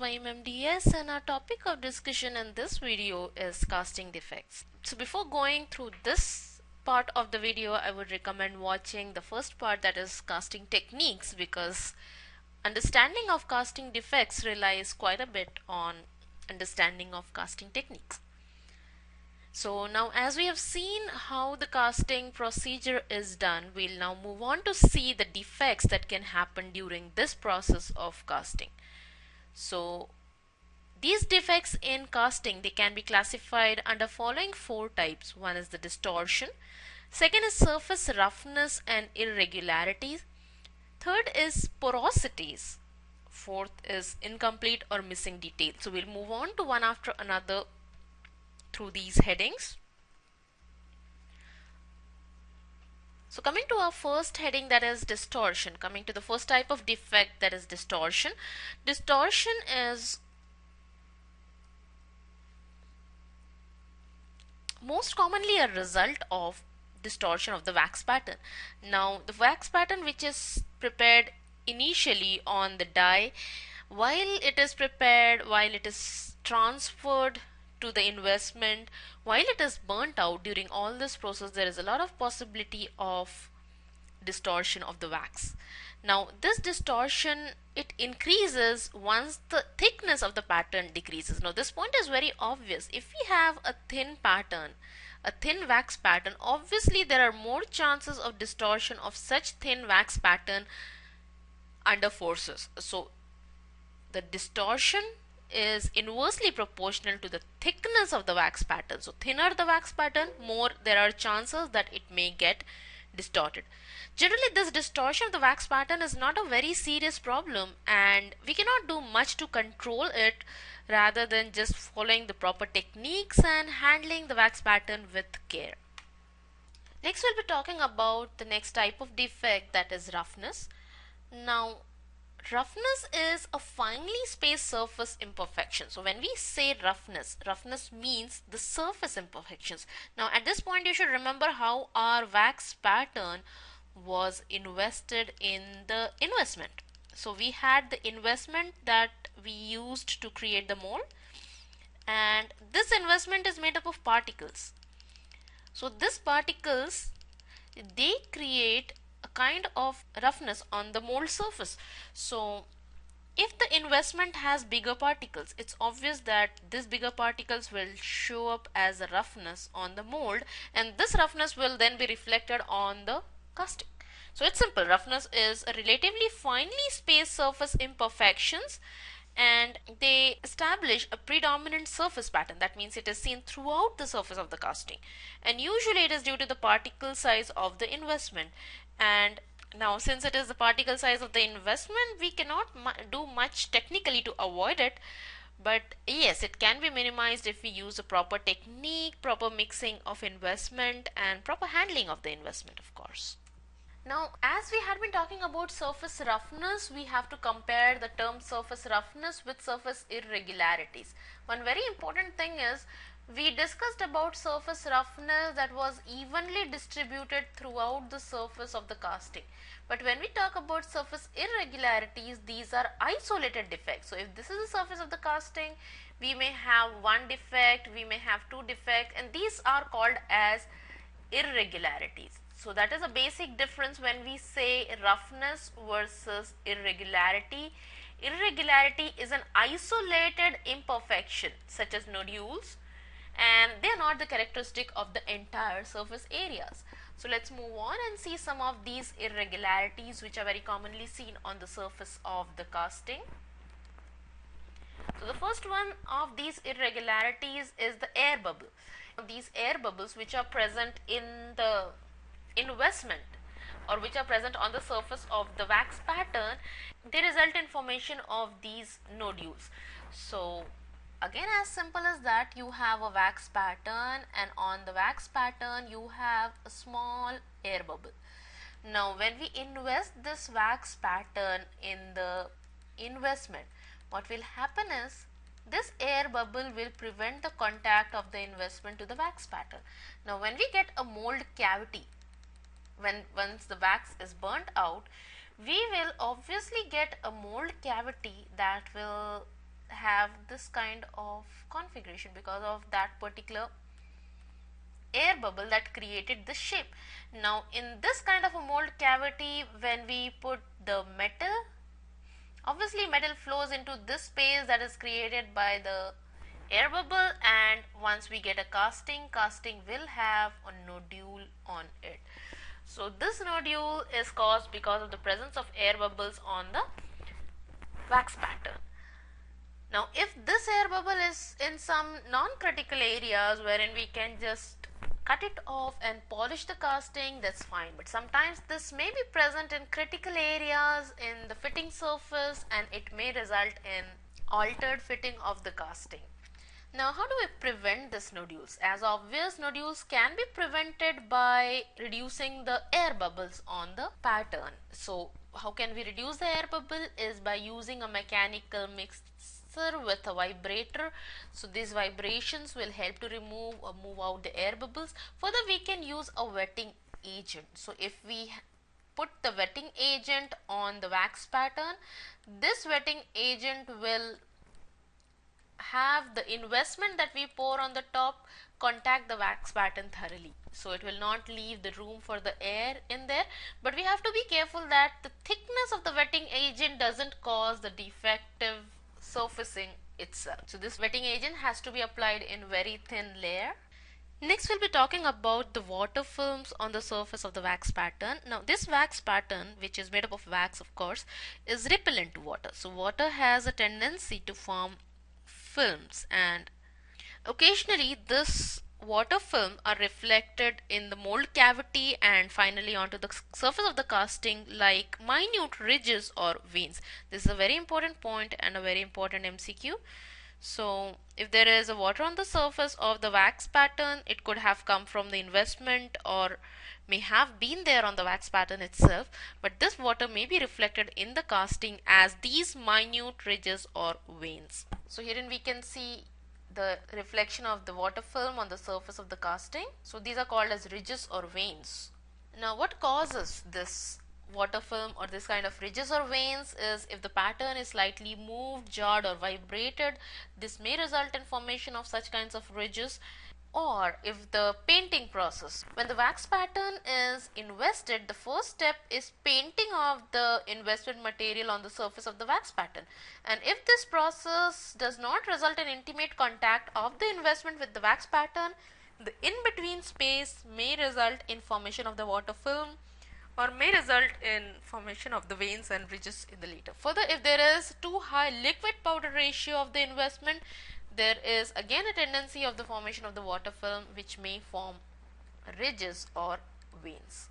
MMDS, and our topic of discussion in this video is casting defects. So before going through this part of the video, I would recommend watching the first part, that is casting techniques, because understanding of casting defects relies quite a bit on understanding of casting techniques. So now, as we have seen how the casting procedure is done, we'll now move on to see the defects that can happen during this process of casting. So these defects in casting, they can be classified under following four types. One is the distortion, second is surface roughness and irregularities, third is porosities, fourth is incomplete or missing detail. So we'll move on to one after another through these headings. So coming to our first heading, that is distortion, coming to the first type of defect, that is distortion. Distortion is most commonly a result of distortion of the wax pattern. Now the wax pattern which is prepared initially on the die, while it is prepared, while it is transferred to the investment, while it is burnt out, during all this process there is a lot of possibility of distortion of the wax. Now this distortion, it increases once the thickness of the pattern decreases. Now this point is very obvious. If we have a thin pattern, a thin wax pattern, obviously there are more chances of distortion of such thin wax pattern under forces. So the distortion is inversely proportional to the thickness of the wax pattern. So thinner the wax pattern, more there are chances that it may get distorted. Generally, this distortion of the wax pattern is not a very serious problem, and we cannot do much to control it rather than just following the proper techniques and handling the wax pattern with care. Next, we'll be talking about the next type of defect, that is roughness. Now roughness is a finely spaced surface imperfection. So when we say roughness, roughness means the surface imperfections. Now at this point you should remember how our wax pattern was invested in the investment. So we had the investment that we used to create the mold, and this investment is made up of particles. So these particles, they create a kind of roughness on the mold surface. So if the investment has bigger particles, it's obvious that these bigger particles will show up as a roughness on the mold, and this roughness will then be reflected on the casting. So it's simple. Roughness is a relatively finely spaced surface imperfections, and they establish a predominant surface pattern. That means it is seen throughout the surface of the casting, and usually it is due to the particle size of the investment. And now, since it is the particle size of the investment, we cannot do much technically to avoid it, but yes, it can be minimized if we use a proper technique, proper mixing of investment and proper handling of the investment, of course. Now, as we had been talking about surface roughness, we have to compare the term surface roughness with surface irregularities. One very important thing is, we discussed about surface roughness that was evenly distributed throughout the surface of the casting. But when we talk about surface irregularities, these are isolated defects. So if this is the surface of the casting, we may have one defect, we may have two defects, and these are called as irregularities. So that is a basic difference when we say roughness versus irregularity. Irregularity is an isolated imperfection such as nodules, and they are not the characteristic of the entire surface areas. So let's move on and see some of these irregularities which are very commonly seen on the surface of the casting. So the first one of these irregularities is the air bubble. These air bubbles which are present in the investment, or which are present on the surface of the wax pattern, they result in formation of these nodules. So again, as simple as that, you have a wax pattern, and on the wax pattern you have a small air bubble. Now when we invest this wax pattern in the investment, what will happen is, this air bubble will prevent the contact of the investment to the wax pattern. Now when we get a mold cavity, once the wax is burnt out, we will obviously get a mold cavity that will have this kind of configuration because of that particular air bubble that created this shape. Now in this kind of a mold cavity, when we put the metal, obviously metal flows into this space that is created by the air bubble, and once we get a casting will have a nodule on it. So this nodule is caused because of the presence of air bubbles on the wax pattern. Now if this air bubble is in some non-critical areas wherein we can just cut it off and polish the casting, that's fine, but sometimes this may be present in critical areas in the fitting surface and it may result in altered fitting of the casting. Now how do we prevent these nodules? As obvious, nodules can be prevented by reducing the air bubbles on the pattern. So how can we reduce the air bubble is by using a mechanical mixer with a vibrator. So these vibrations will help to remove or move out the air bubbles. Further, we can use a wetting agent. So if we put the wetting agent on the wax pattern, this wetting agent will have the investment that we pour on the top contact the wax pattern thoroughly, so it will not leave the room for the air in there. But we have to be careful that the thickness of the wetting agent doesn't cause the defective surfacing itself. So this wetting agent has to be applied in very thin layer. Next we'll be talking about the water films on the surface of the wax pattern. Now this wax pattern, which is made up of wax of course, is repellent to water. So water has a tendency to form films, and occasionally this water film are reflected in the mold cavity and finally onto the surface of the casting like minute ridges or veins. This is a very important point and a very important MCQ. So if there is a water on the surface of the wax pattern, it could have come from the investment or may have been there on the wax pattern itself, but this water may be reflected in the casting as these minute ridges or veins. So herein we can see the reflection of the water film on the surface of the casting. So these are called as ridges or veins. Now what causes this water film or this kind of ridges or veins is if the pattern is slightly moved, jarred or vibrated, this may result in formation of such kinds of ridges. Or if the painting process, when the wax pattern is invested, the first step is painting of the investment material on the surface of the wax pattern, and if this process does not result in intimate contact of the investment with the wax pattern, the in-between space may result in formation of the water film or may result in formation of the veins and ridges in the later. Further, if there is too high liquid powder ratio of the investment, there is again a tendency of the formation of the water film which may form ridges or veins.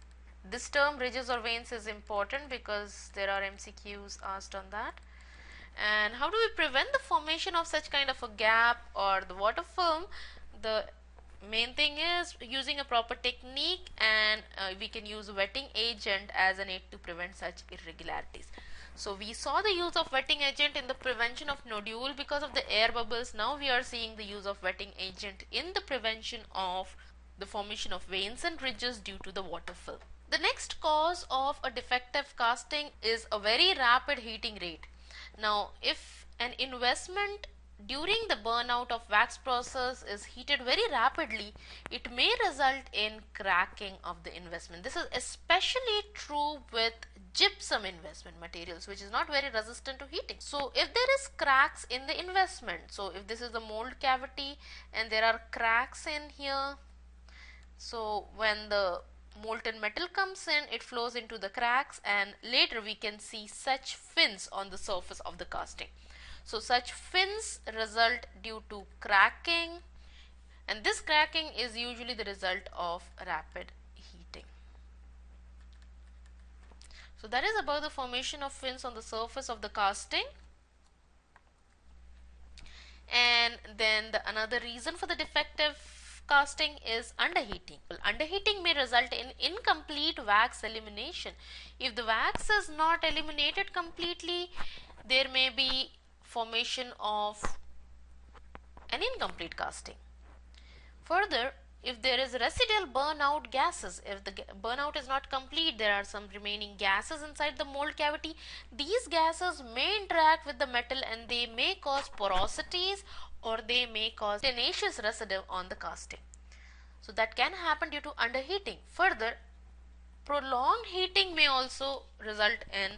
This term ridges or veins is important because there are MCQs asked on that. And how do we prevent the formation of such kind of a gap or the water film? The main thing is using a proper technique, and we can use wetting agent as an aid to prevent such irregularities. So we saw the use of wetting agent in the prevention of nodule because of the air bubbles. Now we are seeing the use of wetting agent in the prevention of the formation of veins and ridges due to the water film. The next cause of a defective casting is a very rapid heating rate. Now if an investment during the burnout of wax process is heated very rapidly, it may result in cracking of the investment. This is especially true with gypsum investment materials, which is not very resistant to heating. So if there is cracks in the investment, so if this is the mold cavity and there are cracks in here, so when the molten metal comes in, it flows into the cracks and later we can see such fins on the surface of the casting. So such fins result due to cracking, and this cracking is usually the result of rapid heating. So that is about the formation of fins on the surface of the casting. And then another reason for the defective casting is underheating. Well, underheating may result in incomplete wax elimination. If the wax is not eliminated completely, there may be formation of an incomplete casting. Further, if there is residual burnout gases, if the burnout is not complete, there are some remaining gases inside the mold cavity. These gases may interact with the metal and they may cause porosities, or they may cause tenacious residue on the casting. So that can happen due to underheating. Further, prolonged heating may also result in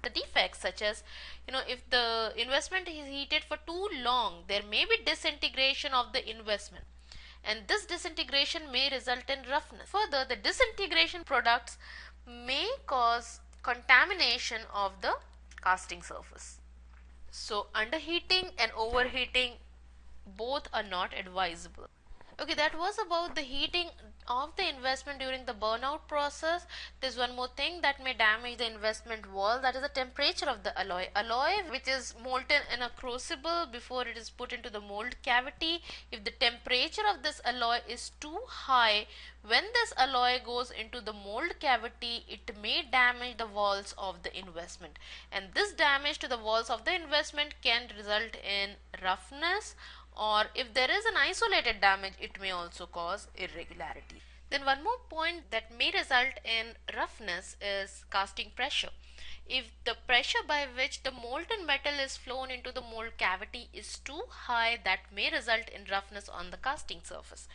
the defects, such as, if the investment is heated for too long, there may be disintegration of the investment, and this disintegration may result in roughness. Further, the disintegration products may cause contamination of the casting surface. So underheating and overheating both are not advisable. Okay, that was about the heating of the investment during the burnout process. There's one more thing that may damage the investment wall, that is the temperature of the alloy. Alloy which is molten in a crucible before it is put into the mold cavity, if the temperature of this alloy is too high, when this alloy goes into the mold cavity, it may damage the walls of the investment, and this damage to the walls of the investment can result in roughness, or if there is an isolated damage, it may also cause irregularity. Then one more point that may result in roughness is casting pressure. If the pressure by which the molten metal is flown into the mold cavity is too high, that may result in roughness on the casting surface.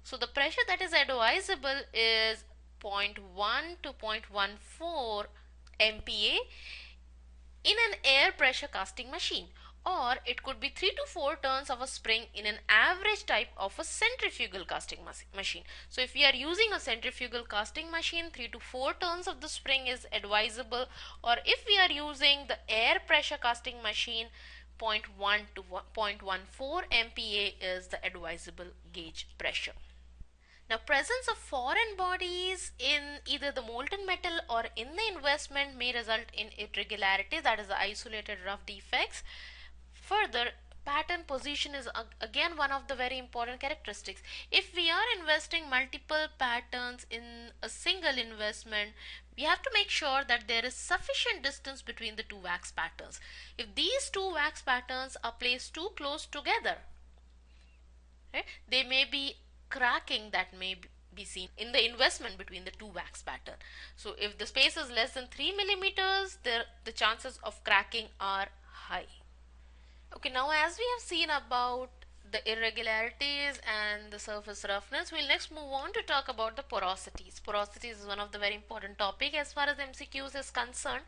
So the pressure that is advisable is 0.1 to 0.14 MPa in an air pressure casting machine, or it could be 3 to 4 turns of a spring in an average type of a centrifugal casting machine. So if we are using a centrifugal casting machine, 3 to 4 turns of the spring is advisable, or if we are using the air pressure casting machine, 0.1 to 0.14 MPa is the advisable gauge pressure. Now, presence of foreign bodies in either the molten metal or in the investment may result in irregularities, that is the isolated rough defects. Further, pattern position is again one of the very important characteristics. If we are investing multiple patterns in a single investment, we have to make sure that there is sufficient distance between the two wax patterns. If these two wax patterns are placed too close together, right, they may be cracking that may be seen in the investment between the two wax pattern. So if the space is less than 3 millimeters, the chances of cracking are high. Okay, now as we have seen about the irregularities and the surface roughness, we'll next move on to talk about the porosities. Porosities is one of the very important topic as far as MCQs is concerned.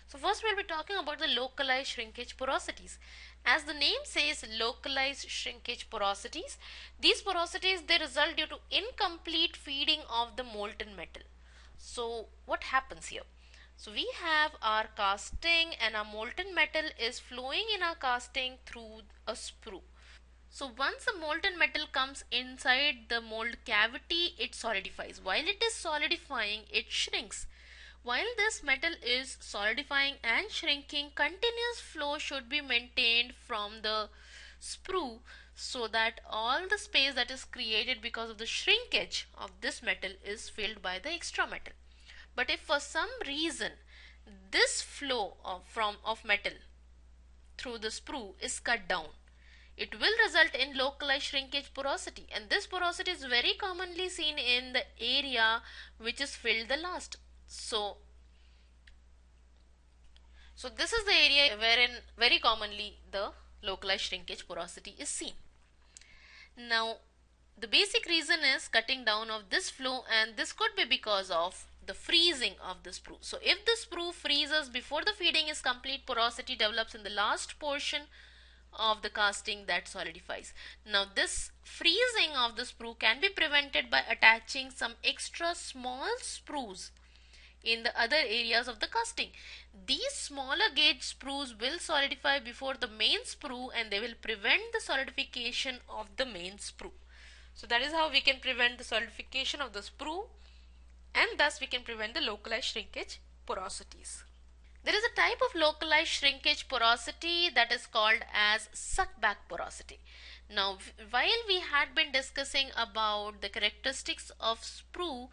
So first we'll be talking about the localized shrinkage porosities. As the name says, localized shrinkage porosities. These porosities, they result due to incomplete feeding of the molten metal. So what happens here? So we have our casting and our molten metal is flowing in our casting through a sprue. So once the molten metal comes inside the mold cavity, it solidifies. While it is solidifying, it shrinks. While this metal is solidifying and shrinking, continuous flow should be maintained from the sprue so that all the space that is created because of the shrinkage of this metal is filled by the extra metal. But if for some reason this flow of metal through the sprue is cut down, it will result in localized shrinkage porosity, and this porosity is very commonly seen in the area which is filled the last. So this is the area wherein very commonly the localized shrinkage porosity is seen. Now the basic reason is cutting down of this flow, and this could be because of the freezing of the sprue. So if the sprue freezes before the feeding is complete, porosity develops in the last portion of the casting that solidifies. Now this freezing of the sprue can be prevented by attaching some extra small sprues in the other areas of the casting. These smaller gauge sprues will solidify before the main sprue, and they will prevent the solidification of the main sprue. So that is how we can prevent the solidification of the sprue, and thus we can prevent the localized shrinkage porosities. There is a type of localized shrinkage porosity that is called as suckback porosity. Now while we had been discussing about the characteristics of sprue,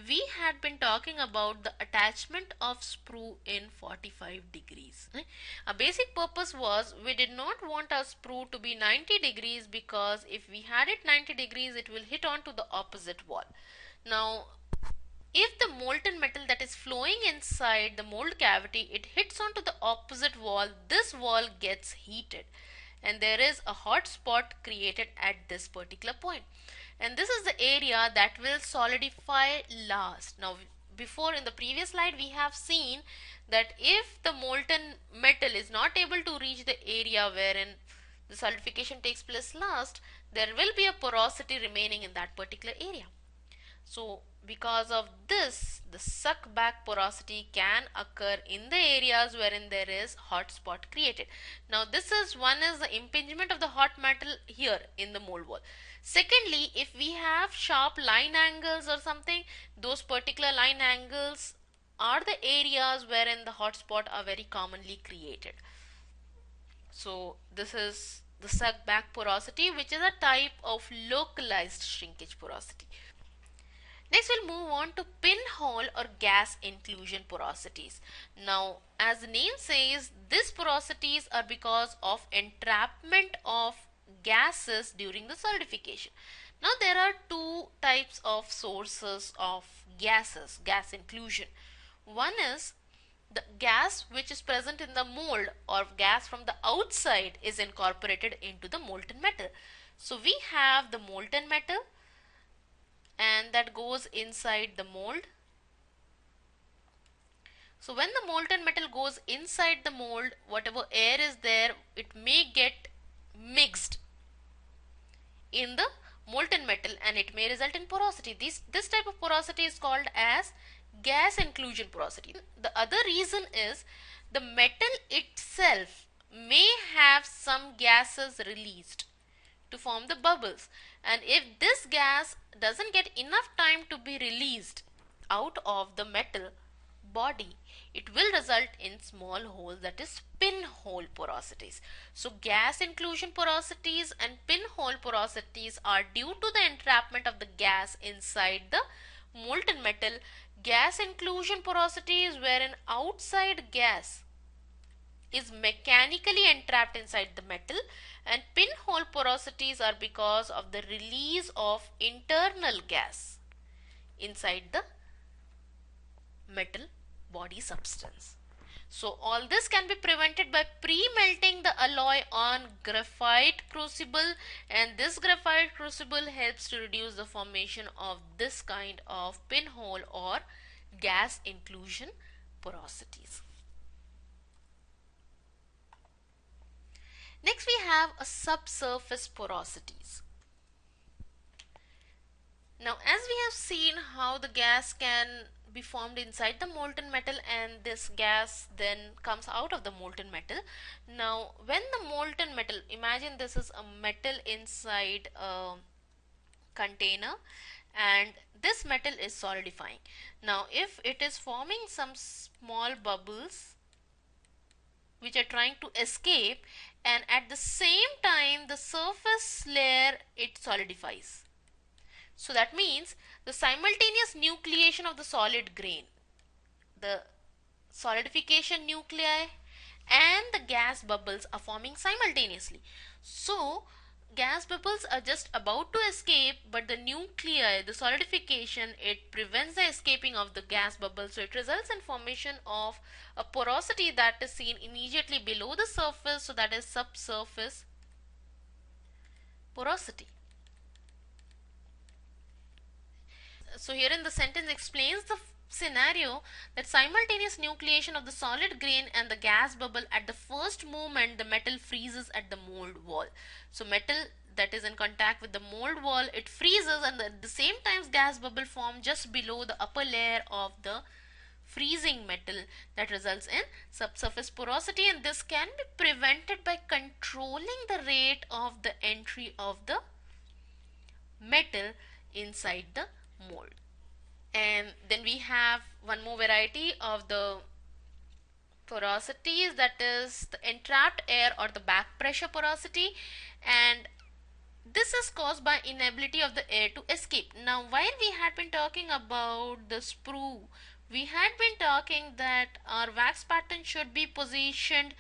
we had been talking about the attachment of sprue in 45 degrees. A basic purpose was we did not want our sprue to be 90 degrees because if we had it 90 degrees it will hit on to the opposite wall. Now if the molten metal that is flowing inside the mold cavity, it hits onto the opposite wall, this wall gets heated and there is a hot spot created at this particular point, and this is the area that will solidify last. Now before, in the previous slide, we have seen that if the molten metal is not able to reach the area wherein the solidification takes place last, there will be a porosity remaining in that particular area. So because of this, the suck back porosity can occur in the areas wherein there is hot spot created. Now this is one is the impingement of the hot metal here in the mold wall. Secondly, if we have sharp line angles or something, those particular line angles are the areas wherein the hot spot are very commonly created. So this is the suck back porosity, which is a type of localized shrinkage porosity. Next we'll move on to pinhole or gas inclusion porosities. Now as the name says, these porosities are because of entrapment of gases during the solidification. Now there are two types of sources of gases, gas inclusion. One is the gas which is present in the mold, or gas from the outside is incorporated into the molten metal. So we have the molten metal and that goes inside the mold. So when the molten metal goes inside the mold, whatever air is there, it may get mixed in the molten metal and it may result in porosity. This type of porosity is called as gas inclusion porosity. The other reason is the metal itself may have some gases released to form the bubbles, and if this gas doesn't get enough time to be released out of the metal body, it will result in small holes, that is pinhole porosities. So gas inclusion porosities and pinhole porosities are due to the entrapment of the gas inside the molten metal. Gas inclusion porosity is wherein outside gas is mechanically entrapped inside the metal, and pinhole porosities are because of the release of internal gas inside the metal body substance. So all this can be prevented by pre-melting the alloy on graphite crucible, and this graphite crucible helps to reduce the formation of this kind of pinhole or gas inclusion porosities. Next we have a subsurface porosities. Now as we have seen how the gas can be formed inside the molten metal and this gas then comes out of the molten metal. Now when the molten metal, imagine this is a metal inside a container and this metal is solidifying. Now if it is forming some small bubbles which are trying to escape, and at the same time the surface layer it solidifies. So that means the simultaneous nucleation of the solid grain, the solidification nuclei and the gas bubbles are forming simultaneously. So gas bubbles are just about to escape, but the nuclei, the solidification, it prevents the escaping of the gas bubbles. So it results in formation of a porosity that is seen immediately below the surface. So that is subsurface porosity. So here in the sentence explains the scenario that simultaneous nucleation of the solid grain and the gas bubble, at the first moment the metal freezes at the mold wall. So metal that is in contact with the mold wall, it freezes, and at the same time gas bubble form just below the upper layer of the freezing metal, that results in subsurface porosity, and this can be prevented by controlling the rate of the entry of the metal inside the mold. And then we have one more variety of the porosities, that is the entrapped air or the back pressure porosity. And This is caused by inability of the air to escape. Now, while we had been talking about the sprue, we had been talking that our wax pattern should be positioned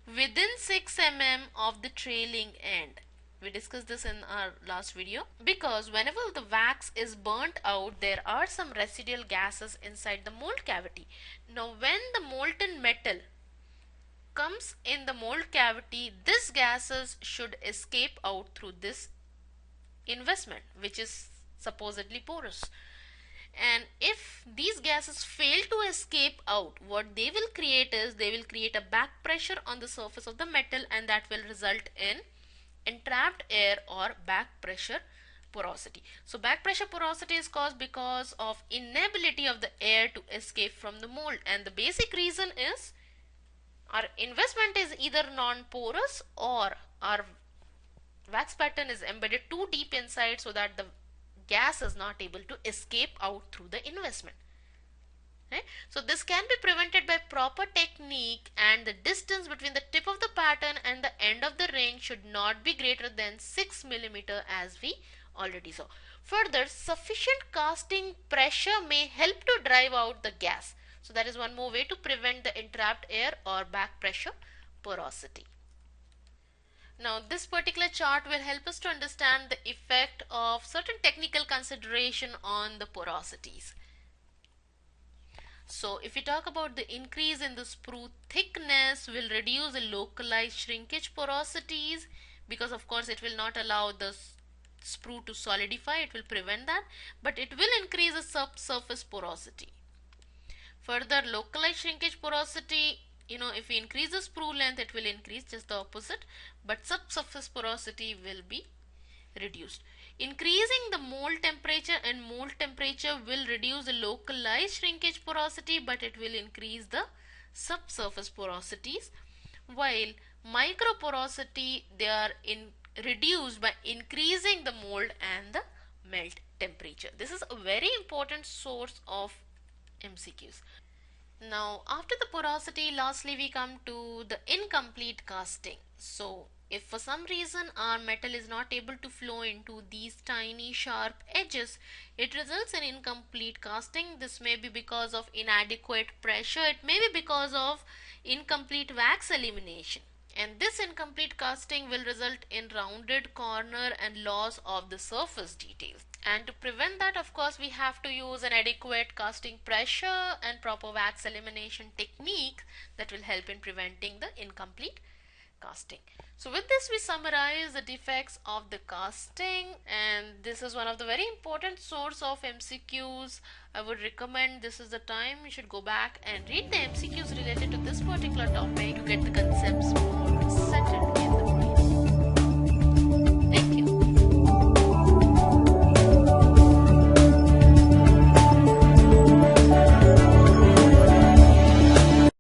within 6 mm of the trailing end. We discussed this in our last video, because whenever the wax is burnt out, there are some residual gases inside the mold cavity. Now, when the molten metal comes in the mold cavity, these gases should escape out through this investment, which is supposedly porous. And if these gases fail to escape out, what they will create is, they will create a back pressure on the surface of the metal, and that will result in entrapped air or back pressure porosity. So back pressure porosity is caused because of inability of the air to escape from the mold, and the basic reason is our investment is either non-porous or our wax pattern is embedded too deep inside so that the gas is not able to escape out through the investment. Right? So this can be prevented by proper technique, and the distance between the tip of the pattern and the end of the ring should not be greater than 6 mm, as we already saw. Further, sufficient casting pressure may help to drive out the gas. So that is one more way to prevent the entrapped air or back pressure porosity. Now, this particular chart will help us to understand the effect of certain technical consideration on the porosities. So, if we talk about the increase in the sprue thickness will reduce the localized shrinkage porosities, because of course it will not allow the sprue to solidify, it will prevent that, but it will increase the subsurface porosity. Further, localized shrinkage porosity, if we increase the sprue length, it will increase, just the opposite, but subsurface porosity will be reduced. Increasing the mold temperature and mold temperature will reduce the localized shrinkage porosity, but it will increase the subsurface porosities, while microporosity, they are reduced by increasing the mold and the melt temperature. This is a very important source of MCQs. Now, after the porosity, lastly we come to the incomplete casting. So, if for some reason our metal is not able to flow into these tiny sharp edges, it results in incomplete casting. This may be because of inadequate pressure, it may be because of incomplete wax elimination. And this incomplete casting will result in rounded corner and loss of the surface details. And to prevent that, of course, we have to use an adequate casting pressure and proper wax elimination technique that will help in preventing the incomplete casting. So with this, we summarize the defects of the casting, and this is one of the very important source of MCQs. I would recommend, this is the time you should go back and read the MCQs related to this particular topic to get the concepts more settled.